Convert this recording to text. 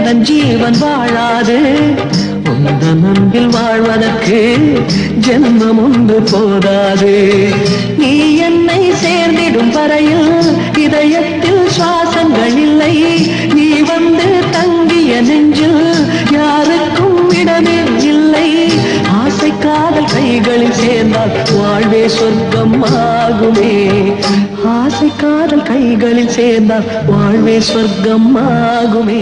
எந்த ஜீவன் வாழாது உந்தன் அன்பில் வாழ்வதற்கு ஜென்மம் ஒன்று போதாது நீ என்னை சேர்ந்திடும் வரையில் இதயத்தில் சுவாசங்கள் இல்லை நீ வந்து தங்கிய நெஞ்சில் யாருக்கும் இடமே இல்லை ஆசை காதல் கைகளில் சேர்ந்தால் வாழ்வே சொர்க்கம் ஆகுமே ஆசை காதல் கைகளில் சேர்ந்தால் வாழ்வே சொர்க்கம் ஆகுமே